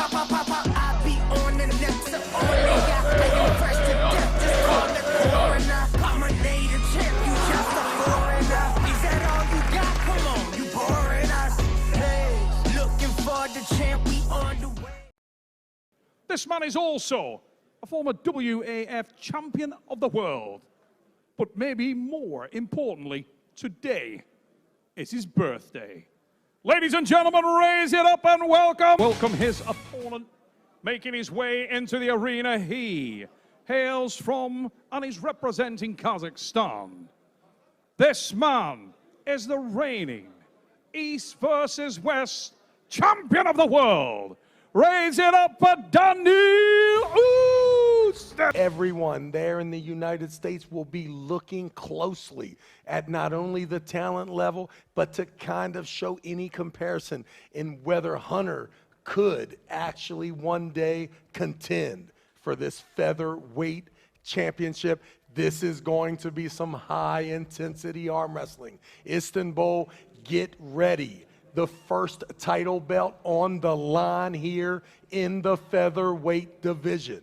I be on the next to only I am fresh to death, just call the coroner. I'm a native champ, you just a foreigner. Is that all you got? Come on, you boring us. Hey, looking for the champ, we on the way. This man is also a former WAF champion of the world. But maybe more importantly, today is his birthday. Ladies and gentlemen, raise it up and welcome his opponent. Making his way into the arena, he hails from and is representing Kazakhstan. This man is the reigning East versus West champion of the world. Raise it up for Danil. Everyone there in the United States will be looking closely at not only the talent level, but to kind of show any comparison in whether Hunter could actually one day contend for this featherweight championship. This is going to be some high-intensity arm wrestling. Istanbul, get ready. The first title belt on the line here in the featherweight division.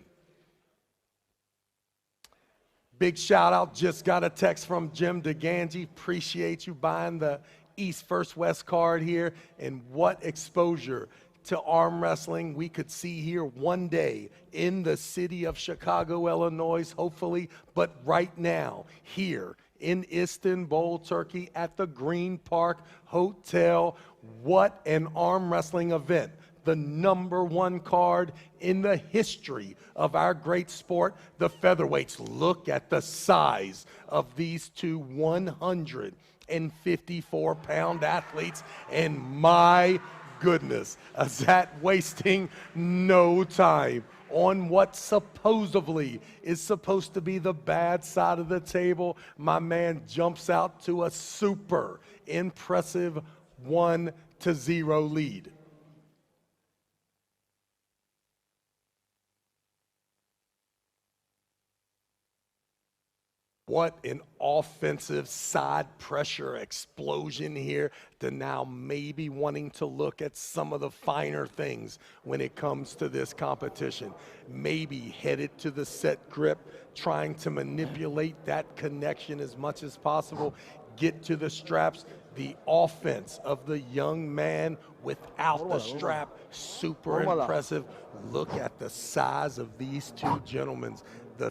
Big shout out, just got a text from Jim DeGangi. Appreciate you buying the East vs. West card here. And what exposure to arm wrestling we could see here one day in the city of Chicago, Illinois, hopefully. But right now, here in Istanbul, Turkey, at the Green Park Hotel, what an arm wrestling event. The #1 card in the history of our great sport, the featherweights. Look at the size of these two 154-pound athletes, and my goodness, Azat wasting no time on what supposedly is supposed to be the bad side of the table. My man jumps out to a super impressive 1-0 lead. What an offensive side pressure explosion here to now maybe wanting to look at some of the finer things when it comes to this competition. Maybe headed to the set grip, trying to manipulate that connection as much as possible, get to the straps. The offense of the young man without the strap, super impressive. Look at the size of these two gentlemen.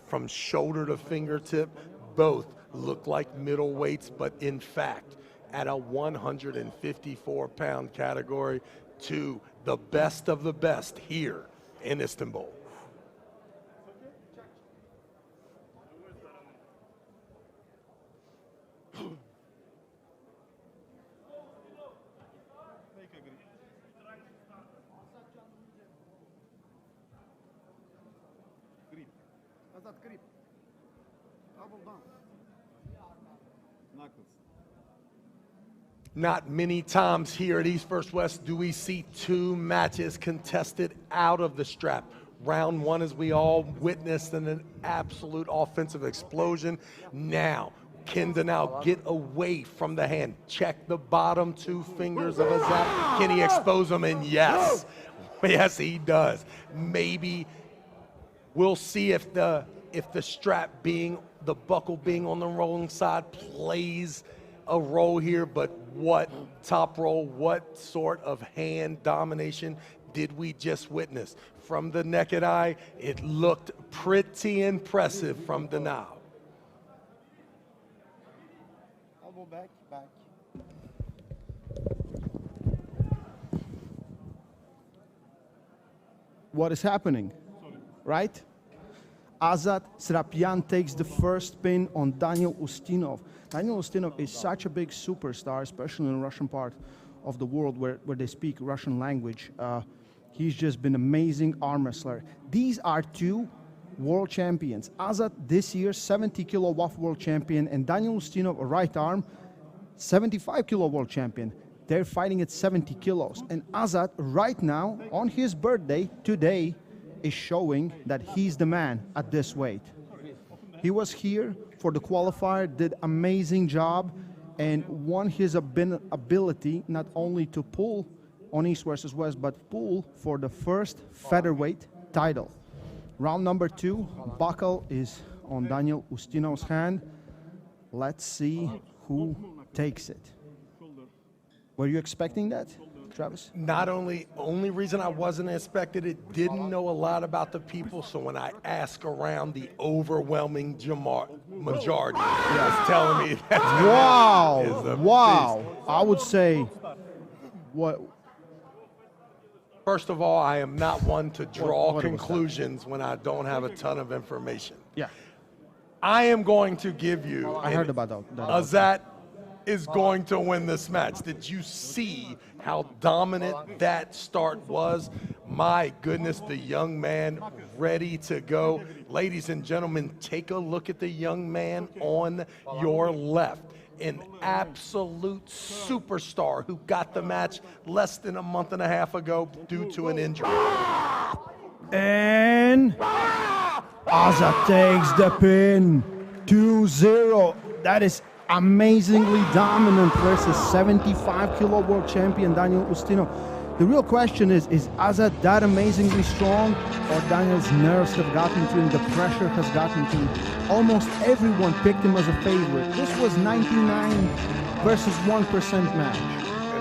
From shoulder to fingertip, both look like middleweights, but in fact, at a 154-pound category, to the best of the best here in Istanbul. Azat, grip. Double down. Knuckles. Not many times here at East vs. West do we see two matches contested out of the strap. Round one, as we all witnessed, an absolute offensive explosion. Now, can Danil get away from the hand? Check the bottom two fingers of Azat. Can he expose them? And yes, yes, he does. Maybe we'll see if the strap being, the buckle being on the wrong side plays a role here, but what Toproll, what sort of hand domination did we just witness? From the naked eye, it looked pretty impressive from Danil. Elbow back, back. What is happening, right? Azat Srapyan takes the first pin on Danil Ustinov. Danil Ustinov is such a big superstar, especially in the Russian part of the world where they speak Russian language. He's just been an amazing arm wrestler. These are two world champions. Azat this year, 70-kilo WAF world champion, and Danil Ustinov, a right arm, 75-kilo world champion. They're fighting at 70 kilos. And Azat, right now, on his birthday, today, is showing that he's the man at this weight. He was here for the qualifier, did amazing job, and won his ability not only to pull on East versus West, but pool for the first featherweight title. Round number 2, buckle is on Danil Ustinov's hand. Let's see who takes it. Were you expecting that, Travis? Not only reason I wasn't expected it, didn't know a lot about the people, so when I ask around, the overwhelming majority is telling me that Wow, is a wow. beast. I would say, what? First of all, I am not one to draw what was that? conclusions when I don't have a ton of information. Yeah, I am going to give you. I heard about that. Azat is going to win this match. Did you see how dominant that start was? My goodness, the young man ready to go. Ladies and gentlemen, take a look at the young man on your left. An absolute superstar who got the match less than a month and a half ago due to an injury. And Azat takes the pin, 2-0. That is amazingly dominant versus 75-kilo world champion Danil Ustinov. The real question is Azat that amazingly strong, or Daniel's nerves have gotten to him, the pressure has gotten to him? Almost everyone picked him as a favorite. This was 99 versus 1% match,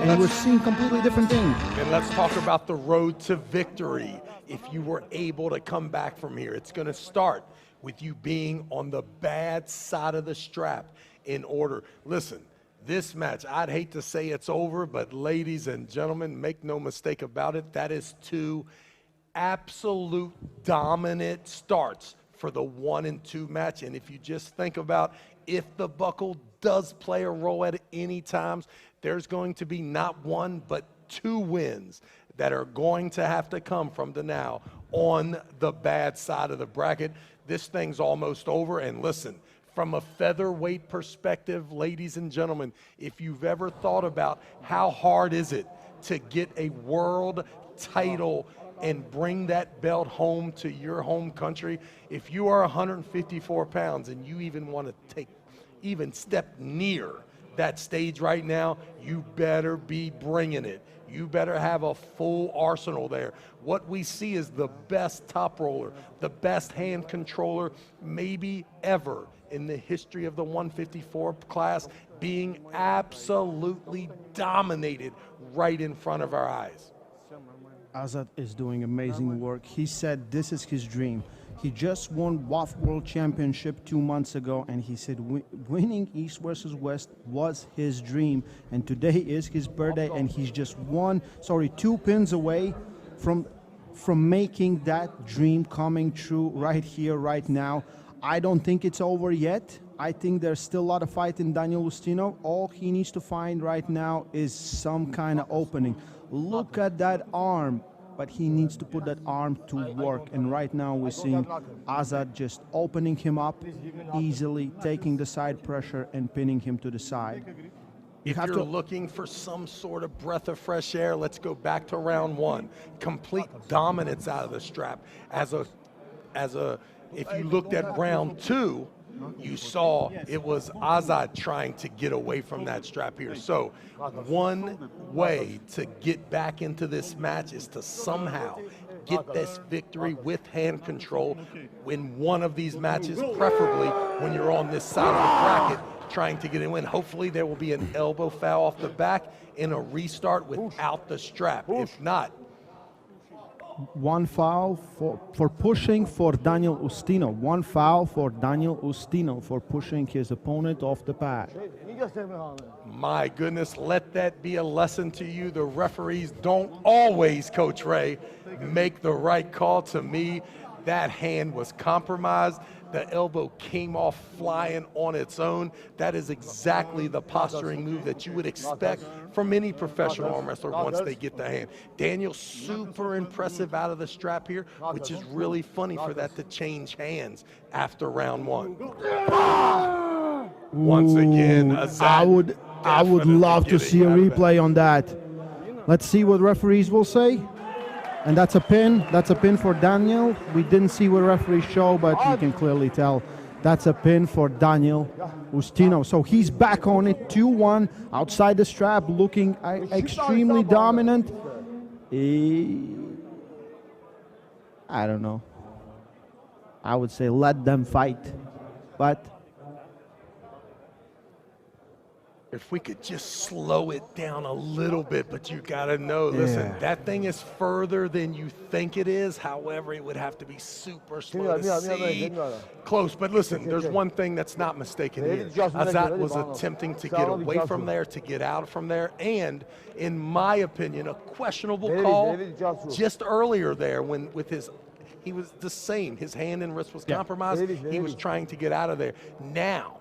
and we're seeing completely different things. And let's talk about the road to victory. If you were able to come back from here, it's going to start with you being on the bad side of the strap in order. Listen, this match, I'd hate to say it's over, but ladies and gentlemen, make no mistake about it, that is 2 absolute dominant starts for the 1 and 2 match. And if you just think about if the buckle does play a role at any times, there's going to be not 1, but 2 wins that are going to have to come from the now on the bad side of the bracket. This thing's almost over. And listen, from a featherweight perspective, ladies and gentlemen, if you've ever thought about how hard is it to get a world title and bring that belt home to your home country, if you are 154 pounds and you even want to even step near that stage right now, you better be bringing it. You better have a full arsenal there. What we see is the best top roller, the best hand controller maybe ever in the history of the 154 class, being absolutely dominated right in front of our eyes. Azat is doing amazing work. He said this is his dream. He just won WAF World Championship 2 months ago, and he said winning East versus West was his dream. And today is his birthday, and he's just 2 pins away from making that dream coming true right here, right now. I don't think it's over yet. I think there's still a lot of fight in Danil Ustinov. All he needs to find right now is some kind of opening. Look at that arm, but he needs to put that arm to work. And right now we're seeing Azat just opening him up easily, taking the side pressure and pinning him to the side. If you're looking for some sort of breath of fresh air, let's go back to round 1. Complete dominance out of the strap. If you looked at round 2, you saw it was Azat trying to get away from that strap here. So one way to get back into this match is to somehow get this victory with hand control in one of these matches, preferably when you're on this side of the bracket trying to get a win. Hopefully there will be an elbow foul off the back in a restart without the strap. If not, 1 foul for pushing for Danil Ustinov. 1 foul for Danil Ustinov for pushing his opponent off the pad. My goodness, let that be a lesson to you. The referees don't always, Coach Ray, make the right call. To me, that hand was compromised. The elbow came off flying on its own. That is exactly the posturing move that you would expect from any professional arm wrestler once they get the hand. Daniel, super impressive out of the strap here, which is really funny for that to change hands after round 1. Once again, Azat I would love to see a replay on that. Let's see what referees will say. And that's a pin. That's a pin for Danil. We didn't see what referees show, but you can clearly tell that's a pin for Danil Ustinov. So he's back on it, 2-1, outside the strap, looking extremely dominant. I don't know. I would say let them fight. But if we could just slow it down a little bit, but you gotta know, listen, that thing is further than you think it is. However, it would have to be super slow to see close. But listen, there's one thing that's not mistaken here. Azat was attempting to get away from there, to get out from there, and in my opinion, a questionable call just earlier there when with his, he was the same. His hand and wrist was compromised. He was trying to get out of there. Now,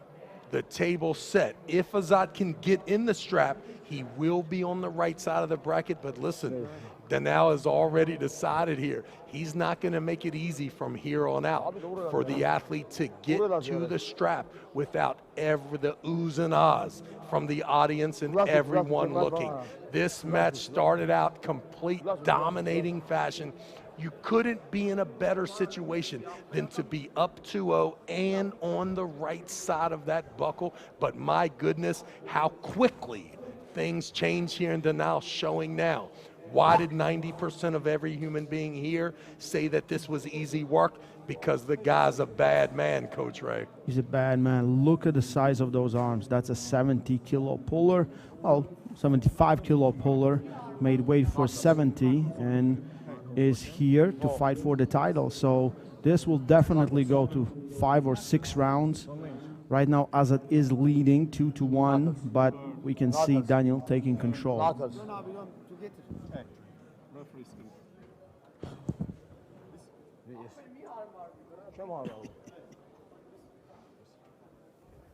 the table set. If Azat can get in the strap, he will be on the right side of the bracket. But listen, Danil has already decided here. He's not going to make it easy from here on out for the athlete to get to the strap without the oohs and ahs from the audience and everyone looking. This match started out complete dominating fashion. You couldn't be in a better situation than to be up 2-0 and on the right side of that buckle. But my goodness, how quickly things change here in Danil, showing now. Why did 90% of every human being here say that this was easy work? Because the guy's a bad man, Coach Ray. He's a bad man. Look at the size of those arms. That's a 70-kilo puller. Well, 75-kilo puller, made weight for 70, and is here to fight for the title. So this will definitely go to 5 or 6 rounds. Right now, Azat is leading 2-1, but we can see Danil taking control.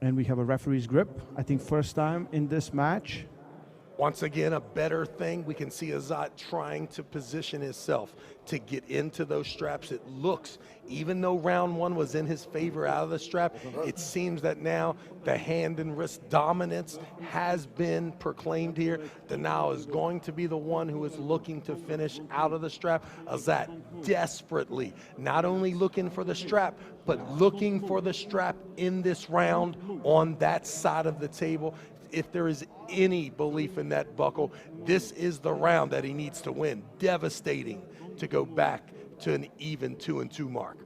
And we have a referee's grip. I think first time in this match. Once again, a better thing. We can see Azat trying to position himself to get into those straps. It looks, even though round one was in his favor out of the strap, it seems that now the hand and wrist dominance has been proclaimed here. Danil is going to be the one who is looking to finish out of the strap. Azat desperately, not only looking for the strap, but looking for the strap in this round on that side of the table. If there is any belief in that buckle, this is the round that he needs to win. Devastating to go back to an even 2-2 mark.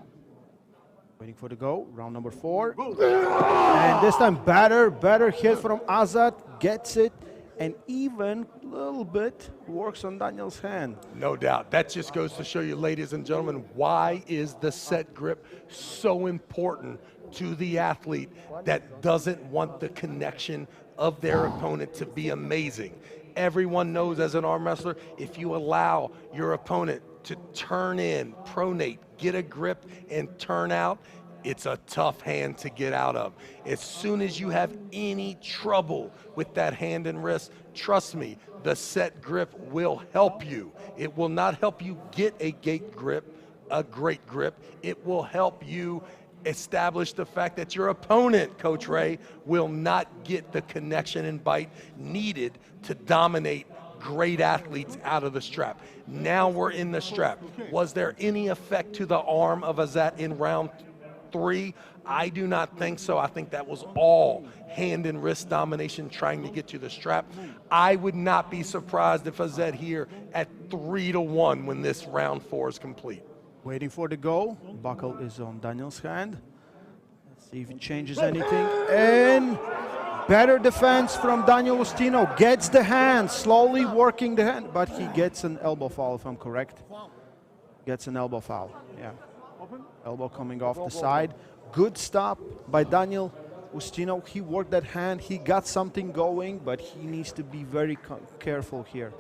Waiting for the go, round number 4. And this time better hit from Azat, gets it, and even a little bit works on Danil's hand. No doubt. That just goes to show you, ladies and gentlemen, why is the set grip so important to the athlete that doesn't want the connection of their opponent to be amazing. Everyone knows as an arm wrestler, if you allow your opponent to turn in, pronate, get a grip, and turn out, it's a tough hand to get out of. As soon as you have any trouble with that hand and wrist, trust me, the set grip will help you. It will not help you get a great grip. It will help you establish the fact that your opponent, Coach Ray, will not get the connection and bite needed to dominate great athletes out of the strap. Now we're in the strap. Was there any effect to the arm of Azat in round 3? I do not think so. I think that was all hand and wrist domination trying to get to the strap. I would not be surprised if Azat here at 3-1 when this round 4 is complete. Waiting for the go. Buckle is on Danil's hand. Let's see if it changes anything. And better defense from Danil Ustinov. Gets the hand, slowly working the hand, but he gets an elbow foul, if I'm correct. Gets an elbow foul, yeah. Elbow coming off the side. Good stop by Danil Ustinov. He worked that hand. He got something going, but he needs to be very careful here.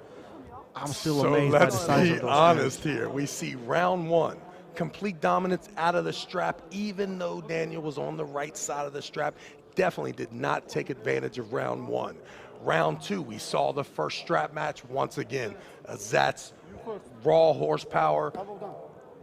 I'm still amazed by the size of those hands. Let's be honest here. We see round 1, complete dominance out of the strap, even though Danil was on the right side of the strap. Definitely did not take advantage of round 1. Round 2, we saw the first strap match once again. Azat's raw horsepower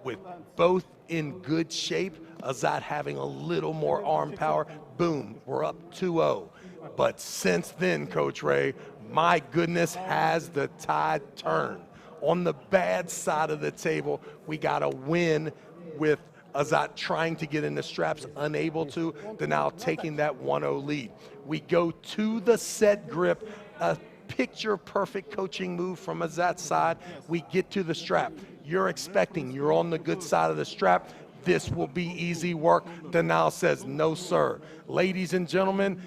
with both in good shape. Azat having a little more arm power. Boom, we're up 2-0. But since then, Coach Ray, my goodness, has the tide turned. On the bad side of the table, we got a win with Azat trying to get in the straps, unable to, now taking that 1-0 lead. We go to the set grip, a picture perfect coaching move from Azat's side. We get to the strap. You're expecting, you're on the good side of the strap. This will be easy work. Danil says, no, sir. Ladies and gentlemen,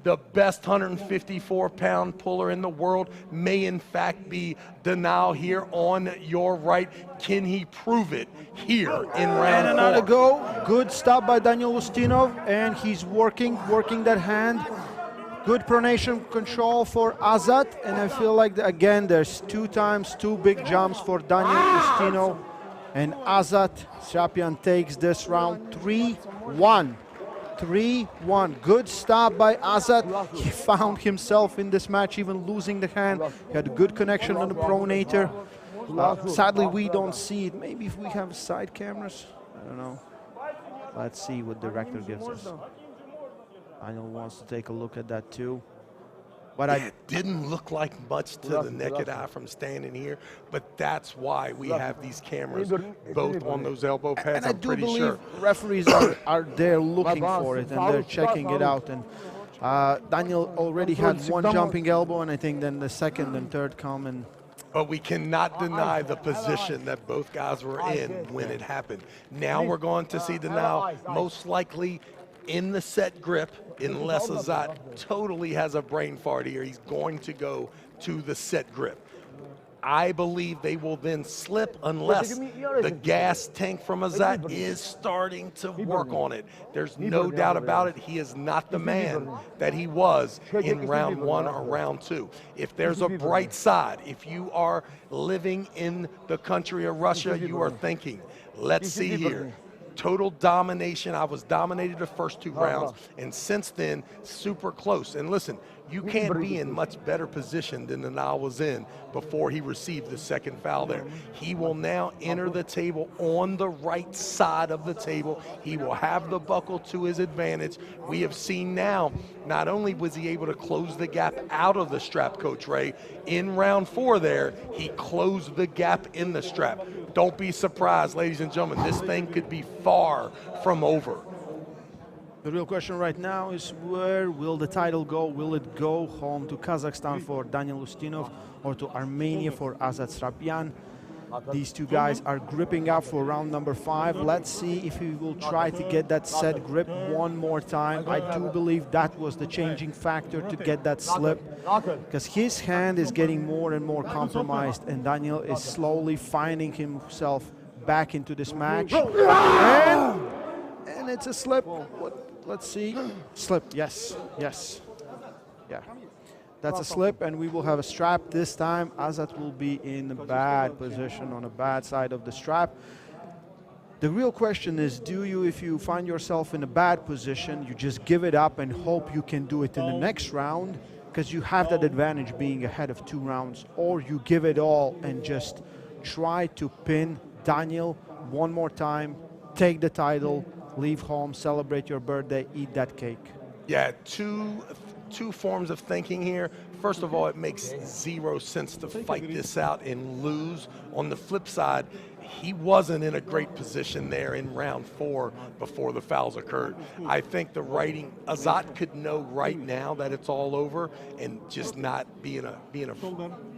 the best 154-pound puller in the world may in fact be Danil here on your right. Can he prove it here in round And another 4? go. Good stop by Danil Ustinov, and he's working that hand. Good pronation control for Azat, and I feel like, again, there's 2 times 2 big jumps for Danil Ustinov, and Azat Srapyan takes this round 3-1. 3-1. Good stop by Azat. He found himself in this match even losing the hand. He had a good connection on the pronator. Sadly, we don't see it. Maybe if we have side cameras, I don't know. Let's see what the director gives us. Danil wants to take a look at that too. But It didn't look like much to the naked eye from standing here, but that's why we have these cameras both on those elbow pads. And I I'm do pretty believe sure. referees are there looking for it, and they're checking it out. And Danil already had 1 jumping elbow, and I think then the second and third come. And But we cannot deny the position that both guys were in when it happened. Now we're going to see Danil most likely in the set grip, unless Azat totally has a brain fart here. He's going to go to the set grip. I believe they will then slip unless the gas tank from Azat is starting to work on it. There's no doubt about it. He is not the man that he was in round 1 or round 2. If there's a bright side, if you are living in the country of Russia, you are thinking, let's see here. Total domination. I was dominated the first 2 rounds, and since then, super close. And listen, you can't be in much better position than Danil was in before he received the second foul there. He will now enter the table on the right side of the table. He will have the buckle to his advantage. We have seen now, not only was he able to close the gap out of the strap, Coach Ray, in round 4 there, he closed the gap in the strap. Don't be surprised, ladies and gentlemen, this thing could be far from over. the real question right now is, where will the title go? Will it go home to Kazakhstan for Danil Ustinov or to Armenia for Azat Srapyan? These 2 guys are gripping up for round number 5. Let's see if he will try to get that set grip one more time. I do believe that was the changing factor to get that slip, because his hand is getting more and more compromised, and Danil is slowly finding himself back into this match. And it's a slip. Let's see. Slip, yes, yes. Yeah. That's a slip, and we will have a strap this time. Azat will be in a bad position, on a bad side of the strap. The real question is, do you, if you find yourself in a bad position, you just give it up and hope you can do it in the next round, because you have that advantage being ahead of 2 rounds, or you give it all and just try to pin Danil one more time, take the title, leave home, celebrate your birthday, eat that cake. Yeah, two forms of thinking here. First of all, it makes 0 sense to fight this out and lose. On the flip side, he wasn't in a great position there in round 4 before the fouls occurred. I think the writing, Azat could know right now that it's all over and just not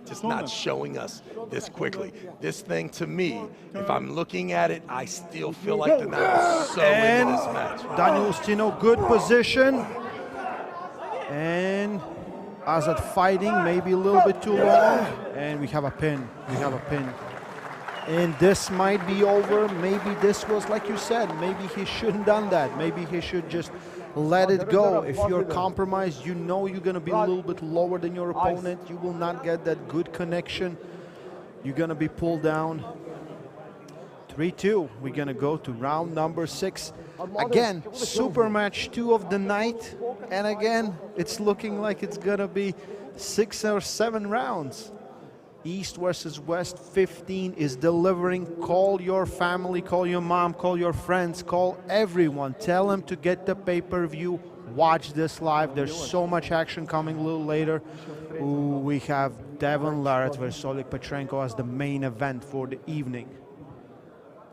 just not showing us this quickly. This thing, to me, if I'm looking at it, I still feel like the Danil is so in this match. Danil Ustinov, good position. And Azat fighting, maybe a little bit too long. And we have a pin. We have a pin. And this might be over. Maybe this was, like you said, maybe he shouldn't done that. Maybe he should just let it go. If you're compromised, you know you're going to be a little bit lower than your opponent. You will not get that good connection. You're going to be pulled down. 3-2. We're going to go to round number 6. Again, super match 2 of the night. And again, it's looking like it's going to be 6 or 7 rounds. East versus West 15 is delivering. Call your family, call your mom, call your friends, call everyone. Tell them to get the pay-per-view. Watch this live. There's so much action coming a little later. Ooh, we have Devon Larratt versus Oleg Petrenko as the main event for the evening.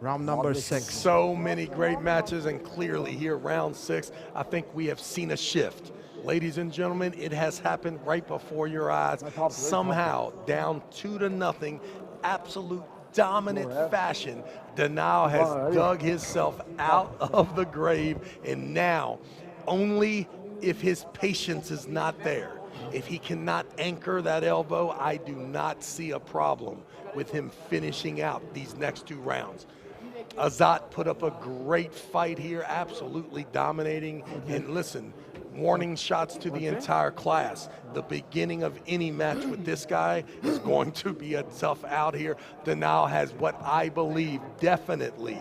Round number 6. So many great matches, and clearly here, round 6, I think we have seen a shift. Ladies and gentlemen, it has happened right before your eyes. Somehow, down 2-0, absolute dominant fashion, Danil has dug himself out of the grave, and now, only if his patience is not there, if he cannot anchor that elbow, I do not see a problem with him finishing out these next 2 rounds. Azat put up a great fight here, absolutely dominating. And listen, warning shots to the entire class. The beginning of any match with this guy is going to be a tough out here. Danil has what I believe definitely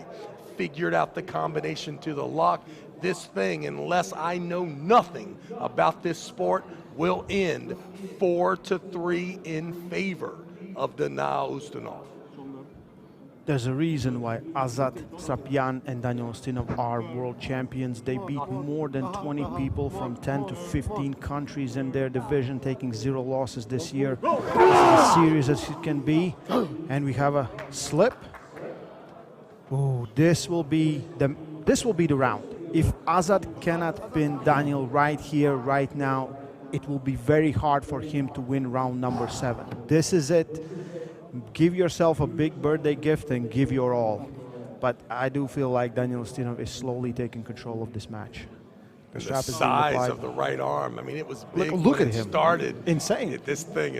figured out the combination to the lock. This thing, unless I know nothing about this sport, will end 4-3 in favor of Danil Ustinov. There's a reason why Azat, Srapyan, and Danil Ustinov are world champions. They beat more than 20 people from 10 to 15 countries in their division, taking 0 losses this year. As serious as it can be. And we have a slip. Oh, this will be the round. If Azat cannot pin Danil right here, right now, it will be very hard for him to win round number 7. This is it. Give yourself a big birthday gift and give your all. But I do feel like Danil Ustinov is slowly taking control of this match. The size of the right arm, I mean, it was big. Look when at it him. Started. Insane. This thing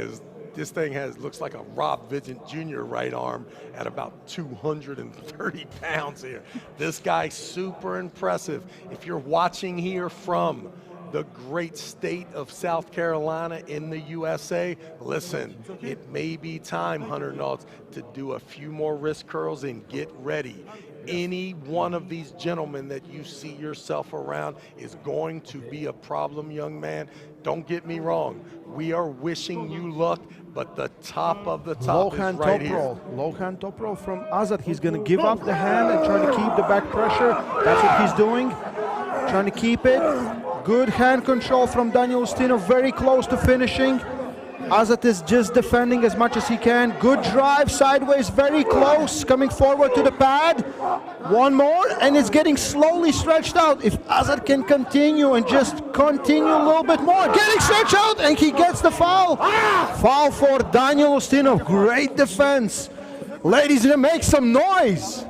looks like a Rob Vigent Jr. right arm at about 230 pounds here. This guy, super impressive. If you're watching here from the great state of South Carolina in the USA, listen, it may be time, Hunter Nauts, to do a few more wrist curls and get ready. Any one of these gentlemen that you see yourself around is going to be a problem, young man. Don't get me wrong. We are wishing you luck, but the top of the top is right here. Low hand Toproll from Azat. He's going to give up the hand and try to keep the back pressure. That's what he's doing. Trying to keep it. Good hand control from Danil Ustinov, very close to finishing. Azat is just defending as much as he can. Good drive sideways, very close, coming forward to the pad. One more, and it's getting slowly stretched out. If Azat can continue and just continue a little bit more, getting stretched out, and he gets the foul. Foul for Danil Ustinov, great defense. Ladies and gentlemen, make some noise.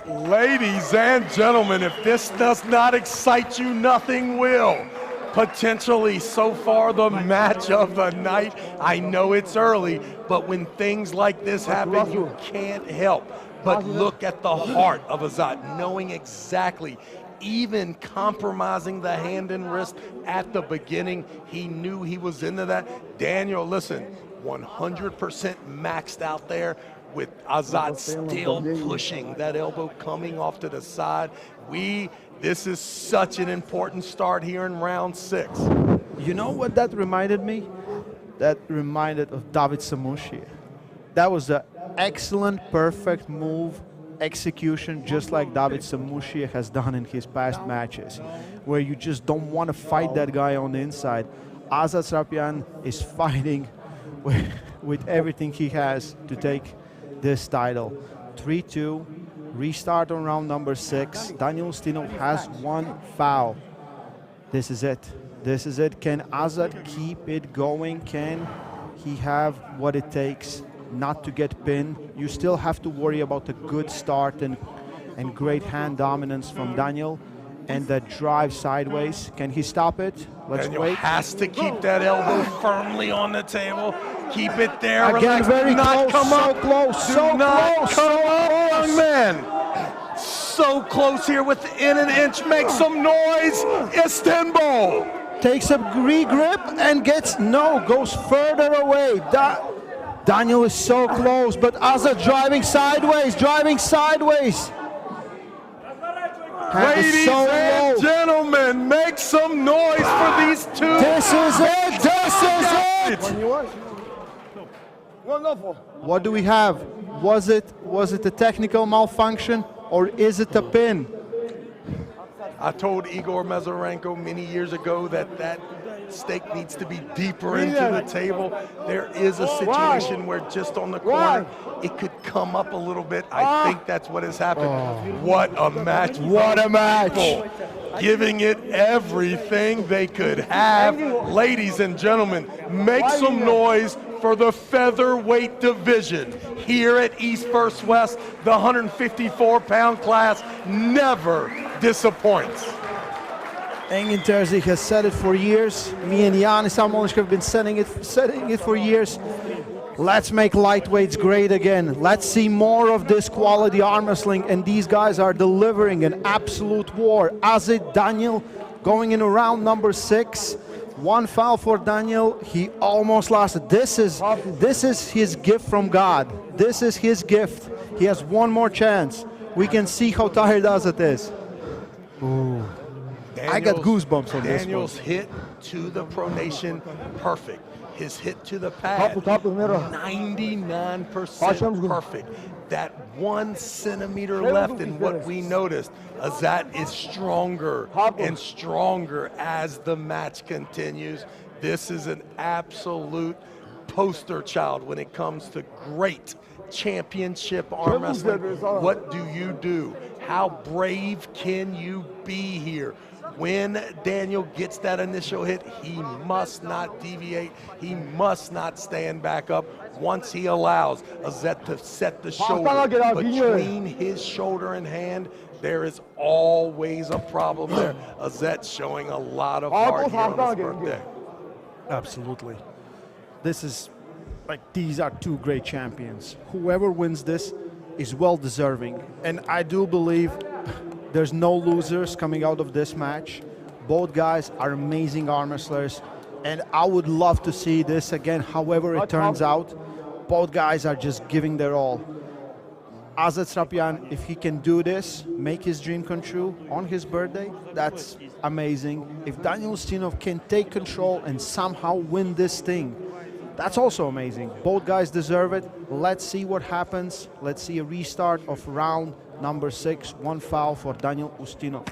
Ladies and gentlemen, if this does not excite you, nothing will. Potentially, so far, the match of the night. I know it's early, but when things like this happen, you can't help but look at the heart of Azat, knowing exactly, even compromising the hand and wrist at the beginning, he knew he was into that. Daniel, listen, 100% maxed out there, with Azat still pushing that elbow coming off to the side. This is such an important start here in round 6. You know what that reminded me? That reminded of David Samushie. That was an excellent, perfect move, execution, just like David Samushie has done in his past matches, where you just don't want to fight that guy on the inside. Azat Srapyan is fighting with everything he has to take this title. 3-2, restart on round number 6. Danil Ustinov has 1 foul. This is it. This is it. Can Azat keep it going? Can he have what it takes not to get pinned? You still have to worry about a good start and great hand dominance from Danil, and that drive sideways. Can he stop it? Let's Daniel wait. has to keep that elbow firmly on the table. Keep it there. Again, relax. very not close, come so up. close, Do so not close, come so up, close. young man. So close here, within an inch. Make some noise, Istanbul. Takes a re-grip and goes further away. Danil is so close, but Azat driving sideways. Hand is Ladies so and low. gentlemen, make some noise for these two. This is it, this is it! What do we have? Was it a technical malfunction, or is it a pin? I told Igor Mazurenko many years ago that steak needs to be deeper into the table. There is a situation where just on the corner, it could come up a little bit. I think that's what has happened. What a match. What a match. People giving it everything they could have. Ladies and gentlemen, make some noise for the featherweight division here at East vs. West. The 154-pound class never disappoints. Engin Terzic has said it for years. Me and Yanis Amolic have been saying it for years. Let's make lightweights great again. Let's see more of this quality arm wrestling, and these guys are delivering an absolute war. Azat, Danil going in round number 6. One foul for Danil. He almost lost it. This is his gift from God. This is his gift. He has one more chance. We can see how tired Azat is. Ooh. I got goosebumps on this one. Daniel's hit to the pronation, perfect. His hit to the pad, 99% perfect. That 1 centimeter left, and what we noticed, Azat is stronger and stronger as the match continues. This is an absolute poster child when it comes to great championship arm wrestling. What do you do? How brave can you be here? When Danil gets that initial hit, he must not deviate. He must not stand back up. Once he allows Azat to set the shoulder between his shoulder and hand, there is always a problem there. Azat showing a lot of heart here on his birthday. Absolutely. This is, like, these are two great champions. Whoever wins this is well deserving. And I do believe there's no losers coming out of this match. Both guys are amazing arm wrestlers, and I would love to see this again, however it turns out. Both guys are just giving their all. Azat Srapyan, if he can do this, make his dream come true on his birthday, that's amazing. If Danil Ustinov can take control and somehow win this thing, that's also amazing. Both guys deserve it. Let's see what happens. Let's see a restart of round number 6. One foul for Danil Ustinov.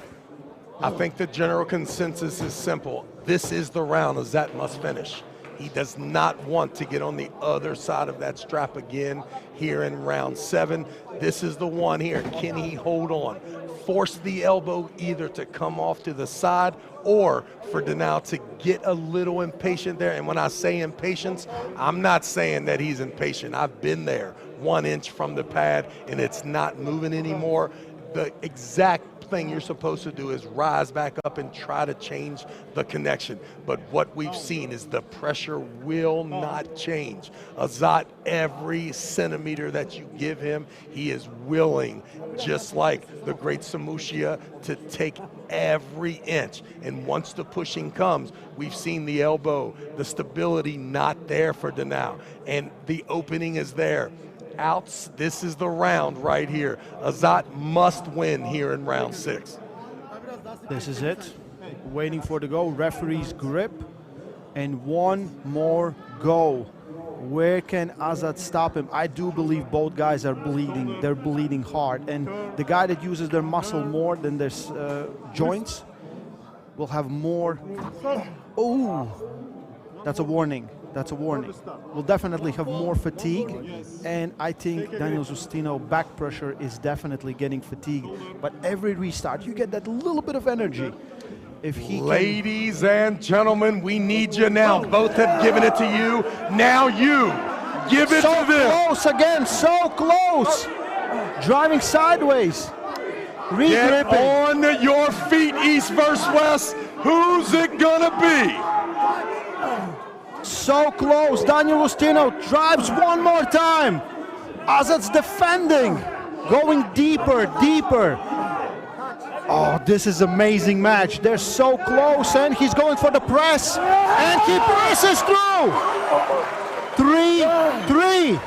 I think the general consensus is simple. This is the round Azat must finish. He does not want to get on the other side of that strap again here in round 7. This is the one here. Can he hold on? Force the elbow either to come off to the side or for Danil to get a little impatient there. And when I say impatience, I'm not saying that he's impatient. I've been there, 1 inch from the pad, and it's not moving anymore. The exact thing you're supposed to do is rise back up and try to change the connection. But what we've seen is the pressure will not change. Azat, every centimeter that you give him, he is willing, just like the great Samushia, to take every inch. And once the pushing comes, we've seen the elbow, the stability not there for Danil, and the opening is there. Outs, this is the round right here. Azat must win here in round 6. This is it. Waiting for the go. Referee's grip. And one more go. Where can Azat stop him? I do believe both guys are bleeding. They're bleeding hard. And the guy that uses their muscle more than their joints will have more. Oh, that's a warning. That's a warning. We'll definitely have more fatigue, and I think Danil Ustinov back pressure is definitely getting fatigued. But every restart, you get that little bit of energy. If he Ladies and gentlemen, we need you now. Both have given it to you. Now you give it to them. So close again, so close. Driving sideways. Get Regripping. on your feet, East vs. West. Who's it gonna be? So close. Danil Ustinov drives one more time. Azat's defending, going deeper, deeper. Oh, this is amazing match. They're so close, and he's going for the press, and he presses through. 3-3.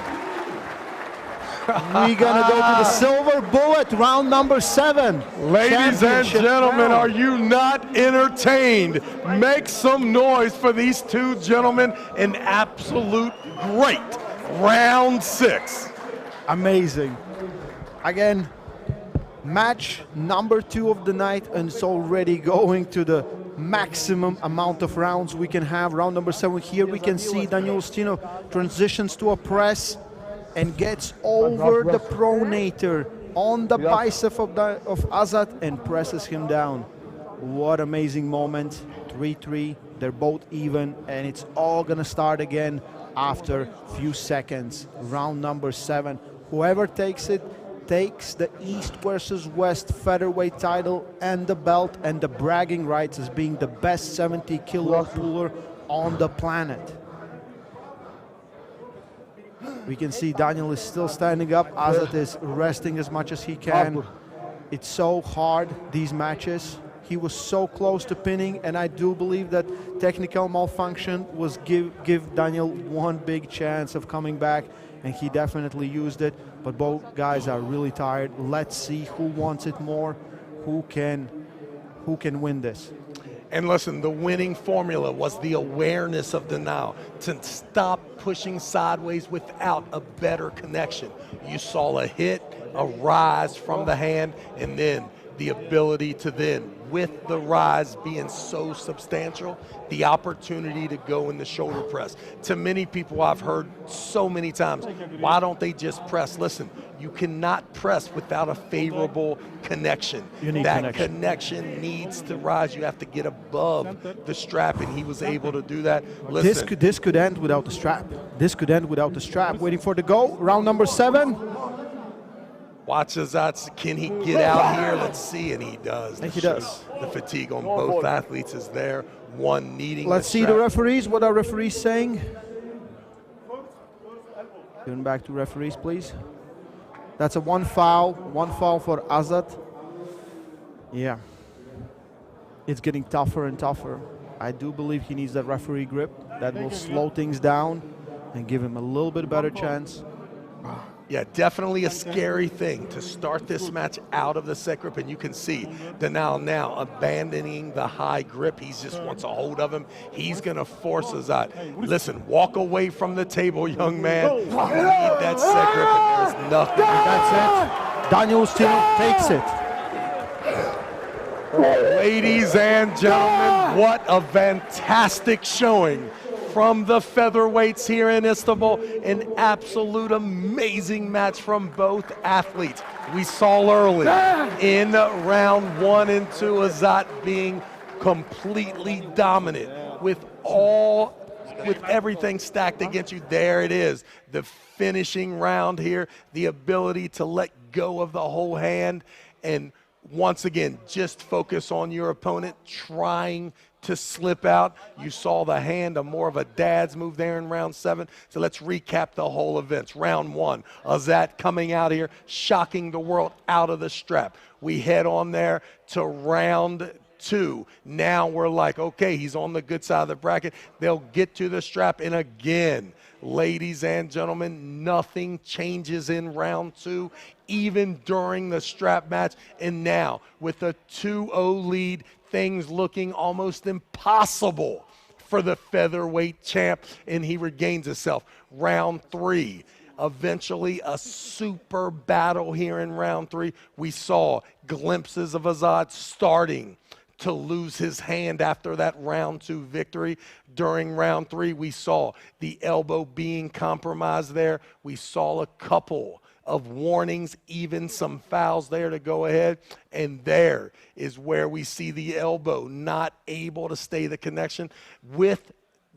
We're gonna go to the silver bullet, round number 7. Ladies and gentlemen, are you not entertained? Make some noise for these two gentlemen. An absolute great round 6. Amazing. Again, match number 2 of the night, and it's already going to the maximum amount of rounds we can have. Round number 7 here, we can see Danil Ustinov transitions to a press and gets over the pronator on the bicep of Azat and presses him down. What amazing moment. 3-3, they're both even, and it's all gonna start again after a few seconds. Round number 7. Whoever takes it takes the East versus West featherweight title and the belt and the bragging rights as being the best 70-kilo puller on the planet. We can see Danil is still standing up. Azat is resting as much as he can. It's so hard, these matches. He was so close to pinning, and I do believe that technical malfunction was give Danil one big chance of coming back, and he definitely used it. But both guys are really tired. Let's see who wants it more, who can win this. And listen, the winning formula was the awareness of Danil to stop pushing sideways without a better connection. You saw a hit, a rise from the hand, and then the ability to then, with the rise being so substantial, the opportunity to go in the shoulder press. To many people I've heard so many times, why don't they just press? Listen, you cannot press without a favorable connection. That connection needs to rise. You have to get above the strap, and he was able to do that. Listen, this could end without the strap. This could end without the strap. Waiting for the go. Round number 7. Watch Azat, can he get out here? Let's see, and he does. And he does. The fatigue on both athletes is there. One needing Let's see the referees. What are referees saying? Going back to referees, please. That's a one foul for Azat. Yeah. It's getting tougher and tougher. I do believe he needs that referee grip. That will slow things down and give him a little bit better chance. Yeah, definitely a scary thing to start this match out of the set grip, and you can see Danil now abandoning the high grip. He just wants a hold of him. He's going to force Azat. Listen, walk away from the table, young man. You need that set grip, and there's nothing. That's it. Danil Ustinov takes it. Ladies and gentlemen, what a fantastic showing from the featherweights here in Istanbul. An absolute amazing match from both athletes. We saw early in round 1 and 2, Azat being completely dominant with everything stacked against you. There it is, the finishing round here, the ability to let go of the whole hand, and once again, just focus on your opponent trying to slip out. You saw the hand, more of a dad's move there in round 7. So let's recap the whole events. Round 1, Azat coming out here, shocking the world out of the strap. We head on there to round 2. Now we're like, okay, he's on the good side of the bracket. They'll get to the strap, and again, ladies and gentlemen, nothing changes in round 2, even during the strap match. And now, with a 2-0 lead, things looking almost impossible for the featherweight champ, and he regains himself. Round 3, eventually a super battle here in round 3. We saw glimpses of Azat starting to lose his hand after that round 2 victory. During round 3, we saw the elbow being compromised there. We saw a couple of warnings, even some fouls there to go ahead. And there is where we see the elbow not able to stay the connection with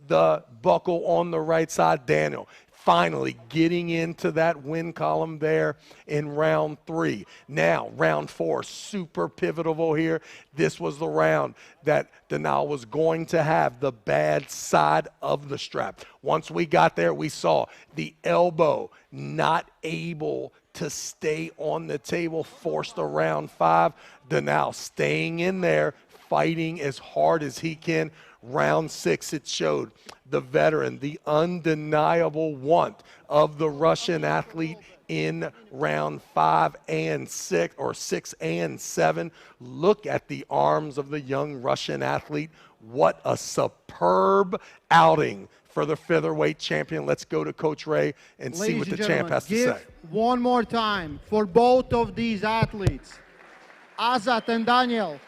the buckle on the right side. Danil finally getting into that win column there in round 3. Now, round 4, super pivotal here. This was the round that Danil was going to have the bad side of the strap. Once we got there, we saw the elbow not able to stay on the table, forced to round 5. Danil staying in there, fighting as hard as he can. Round 6, it showed the veteran, the undeniable want of the Russian athlete in round 5 and 6, or 6 and 7. Look at the arms of the young Russian athlete. What a superb outing for the featherweight champion. Let's go to Coach Ray and see what the champ has to say. One more time for both of these athletes, Azat and Danil.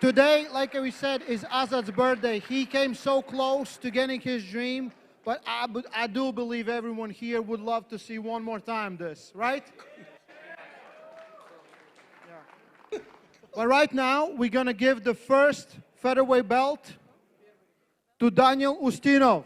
Today, like we said, is Azat's birthday. He came so close to getting his dream, but I do believe everyone here would love to see one more time this, right? Yeah. But right now, we're gonna give the first featherweight belt to Danil Ustinov.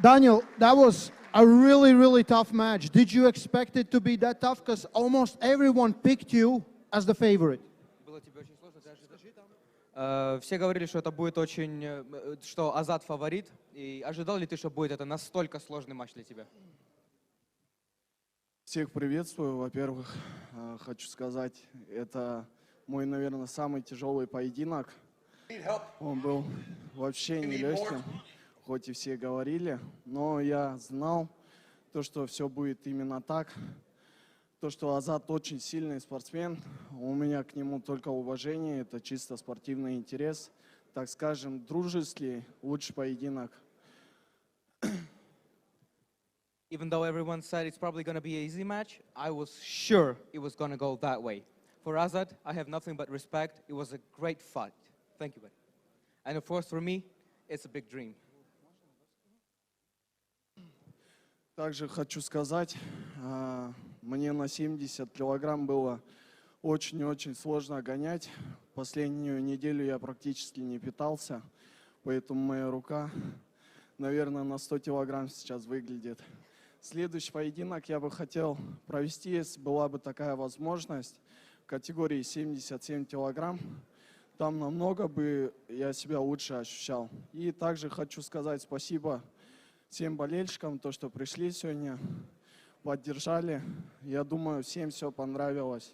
Daniel, that was a really, really tough match. Did you expect it to be that tough? Because almost everyone picked you as the favorite. Было тебе очень сложно, ты ожидал? Все говорили, что это будет очень, что Азат фаворит. И ожидал ли ты, что будет это настолько сложный матч для тебя? Всех приветствую. Во-первых, хочу сказать, это мой, наверное, самый тяжелый поединок. Он был вообще нелегким, хоть и все говорили, но я знал, то, что все будет именно так. То, что Азат очень сильный спортсмен, у меня к нему только уважение, это чисто спортивный интерес. Так скажем, дружеский, лучший поединок. Even though everyone said it's probably going to be an easy match, I was sure it was going to go that way. For Azat, I have nothing but respect. It was a great fight. Thank you, buddy. And of course, for me, it's a big dream. Также хочу сказать, мне на 70 килограмм было очень-очень сложно гонять. Последнюю неделю я практически не питался, поэтому моя рука, наверное, на 100 килограмм сейчас выглядит. Следующий поединок я бы хотел провести, если была бы такая возможность, в категории 77 килограмм. Там намного бы я себя лучше ощущал. И также хочу сказать спасибо всем болельщикам, то, что пришли сегодня, поддержали. Я думаю, всем все понравилось.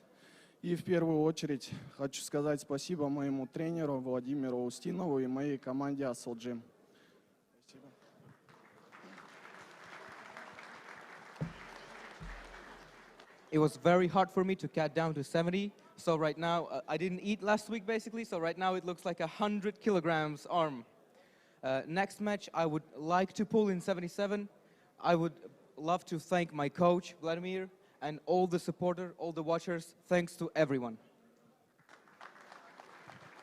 И в первую очередь хочу сказать спасибо моему тренеру Владимиру Устинову и моей команде Azat. It was very hard for me to cut down to 70. So right now, I didn't eat last week basically. So right now it looks like 100 kilograms arm. Next match, I would like to pull in 77. I would love to thank my coach, Vladimir, and all the supporters, all the watchers. Thanks to everyone.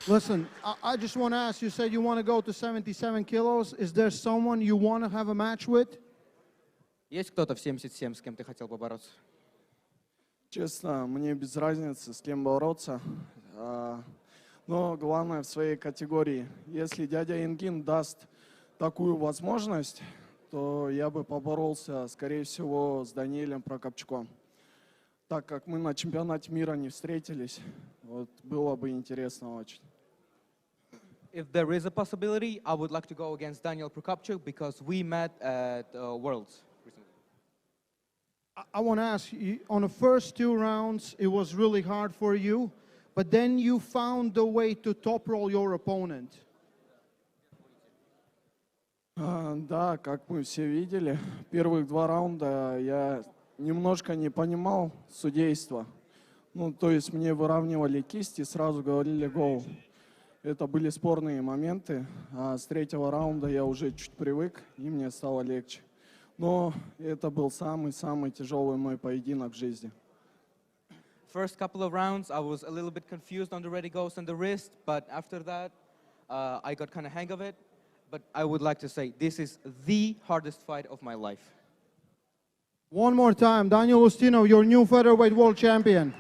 Listen, I just want to ask, you said you want to go to 77 kilos. Is there someone you want to have a match with? Есть кто-то в 77, с кем ты хотел побороться? Честно, мне без разницы, с кем бороться. Но главное в своей категории. Если дядя Ингин даст такую возможность, то я бы поборолся, скорее всего, с Даниилем Прокопчуком. Так как мы на чемпионате мира не встретились, вот было бы интересно очень. If there is a possibility, I would like to go against Daniel Prokopchuk because we met at Worlds recently. I want to ask you, on the first two rounds, it was really hard for you, but then you found the way to Toproll your opponent. Да, как мы все видели, первых два раунда я немножко не понимал судейства. Ну, то есть мне выравнивали кисти и сразу говорили гол. Это были спорные моменты, а с третьего раунда я уже чуть привык, и мне стало легче. Но это был самый-самый тяжелый мой поединок в жизни. First couple of rounds, I was a little bit confused on the ready goes and the wrist, but after that, I got kind of hang of it. But I would like to say, this is the hardest fight of my life. One more time, Danil Ustinov, your new featherweight world champion.